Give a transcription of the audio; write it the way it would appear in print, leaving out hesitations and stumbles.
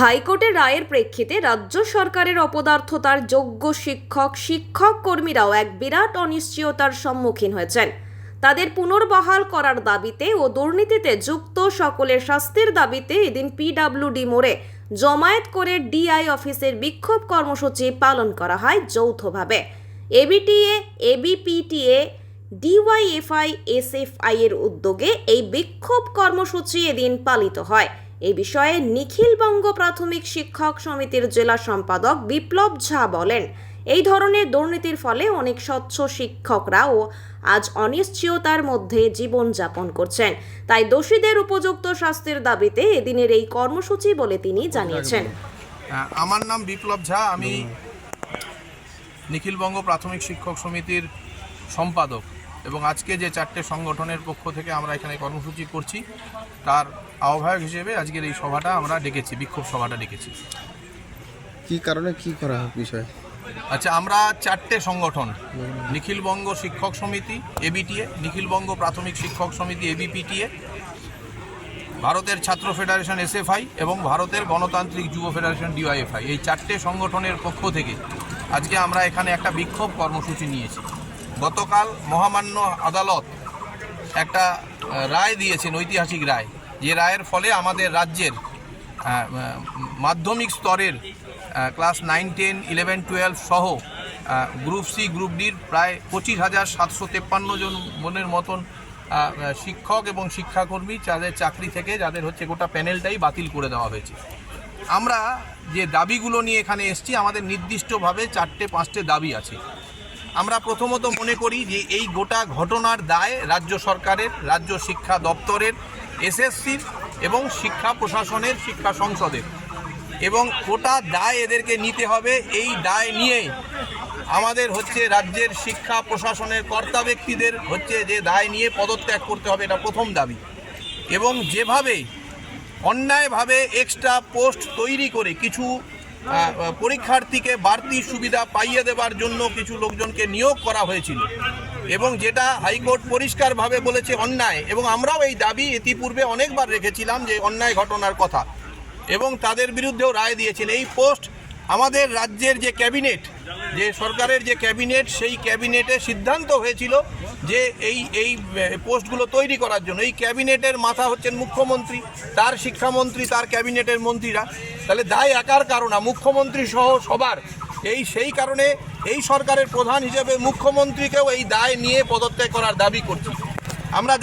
হাইকোর্টের রায়ের প্রেক্ষিতে রাজ্য সরকারের অপদার্থতার যোগ্য শিক্ষক কর্মীরাও এক বিরাট অনিশ্চয়তার সম্মুখীন হয়েছেন। তাদের পুনর্বহাল করার দাবিতে ও দুর্নীতিতে যুক্ত সকলের শাস্তির দাবিতে এদিন পিডব্লিউডি মোড়ে জমায়েত করে ডিআই অফিসের বিক্ষোভ কর্মসূচি পালন করা হয় যৌথভাবে। এবিটিএ, এবিপিটিএ, ডিওয়াইএফআই, এসএফআই এর উদ্যোগে এই বিক্ষোভ কর্মসূচি এদিন পালিত হয়। এই বিষয়ে নিখিলবঙ্গ প্রাথমিক শিক্ষক সমিতির জেলা সম্পাদক বিপ্লব ঝা বলেন, এই ধরনের দুর্নীতির ফলে অনেক স্বচ্ছ শিক্ষকরাও আজ অনিশ্চয়তার মধ্যে জীবনযাপন করছেন। তাই দোষীদের উপযুক্ত শাস্তির দাবিতে এদিনের এই কর্মসূচি বলে তিনি জানিয়েছেন। আমার নাম বিপ্লব ঝা, আমি নিখিলবঙ্গ প্রাথমিক শিক্ষক সমিতির সম্পাদক এবং আজকে যে চারটে সংগঠনের পক্ষ থেকে আমরা এখানে কর্মসূচি করছি তার আহ্বায়ক হিসেবে আজকের এই সভাটা আমরা ডেকেছি, বিক্ষোভ সভাটা ডেকেছি। কি কারণে কি করা বিষয়? আচ্ছা, আমরা চারটে সংগঠন, নিখিলবঙ্গ শিক্ষক সমিতি এবিটিএ, নিখিলবঙ্গ প্রাথমিক শিক্ষক সমিতি এবিপিটিএ, ভারতের ছাত্র ফেডারেশন এসএফআই এবং ভারতের গণতান্ত্রিক যুব ফেডারেশন ডিওয়াইএফআই, এই চারটে সংগঠনের পক্ষ থেকে আজকে আমরা এখানে একটা বিক্ষোভ কর্মসূচি নিয়েছি। গতকাল মহামান্য আদালত একটা রায় দিয়েছেন, ঐতিহাসিক রায়, যে রায়ের ফলে আমাদের রাজ্যের মাধ্যমিক স্তরের ক্লাস 9, 10, 11, 12 সহ গ্রুপ সি, গ্রুপ ডির প্রায় 25,753 জনের মতন শিক্ষক এবং শিক্ষাকর্মী যাদের চাকরি থেকে যাদের হচ্ছে গোটা প্যানেলটাই বাতিল করে দেওয়া হয়েছে। আমরা যে দাবিগুলো নিয়ে এখানে এসেছি, আমাদের নির্দিষ্টভাবে 4-5টে দাবি আছে। আমরা প্রথমত মনে করি যে এই গোটা ঘটনার দায় রাজ্য সরকারের, রাজ্য শিক্ষা দপ্তরের, এসএসসির এবং শিক্ষা প্রশাসনের, শিক্ষা সংসদের, এবং গোটা দায় এদেরকে নিতে হবে। এই দায় নিয়ে আমাদের হচ্ছে রাজ্যের শিক্ষা প্রশাসনের কর্তা ব্যক্তিদের হচ্ছে যে দায় নিয়ে পদত্যাগ করতে হবে, এটা প্রথম দাবি। এবং যেভাবে অন্যায়ভাবে এক্সট্রা পোস্ট তৈরি করে কিছু পরীক্ষার্থীকে বাড়তি সুবিধা পাইয়ে দেওয়ার জন্য কিছু লোকজনকে নিয়োগ করা হয়েছিল এবং যেটা হাইকোর্ট পরিষ্কারভাবে বলেছে অন্যায়, এবং আমরাও এই দাবি ইতিপূর্বে অনেকবার রেখেছিলাম যে অন্যায় ঘটনার কথা, এবং তাদের বিরুদ্ধেও রায় দিয়েছেন। এই পোস্ট আমাদের রাজ্যের যে ক্যাবিনেট, যে সরকারের যে ক্যাবিনেট, সেই ক্যাবিনেটে সিদ্ধান্ত হয়েছিল যে এই পোস্টগুলো তৈরি করার জন্য। এই ক্যাবিনেটের মাথা হচ্ছেন মুখ্যমন্ত্রী, তার শিক্ষামন্ত্রী, তার ক্যাবিনেটের মন্ত্রীরা। তাহলে দায় একার কারণ না, মুখ্যমন্ত্রী সহ সবার। সেই কারণে এই সরকারের প্রধান হিসেবে মুখ্যমন্ত্রীকেও এই দায় নিয়ে পদত্যাগ করার দাবি করছি আমরা।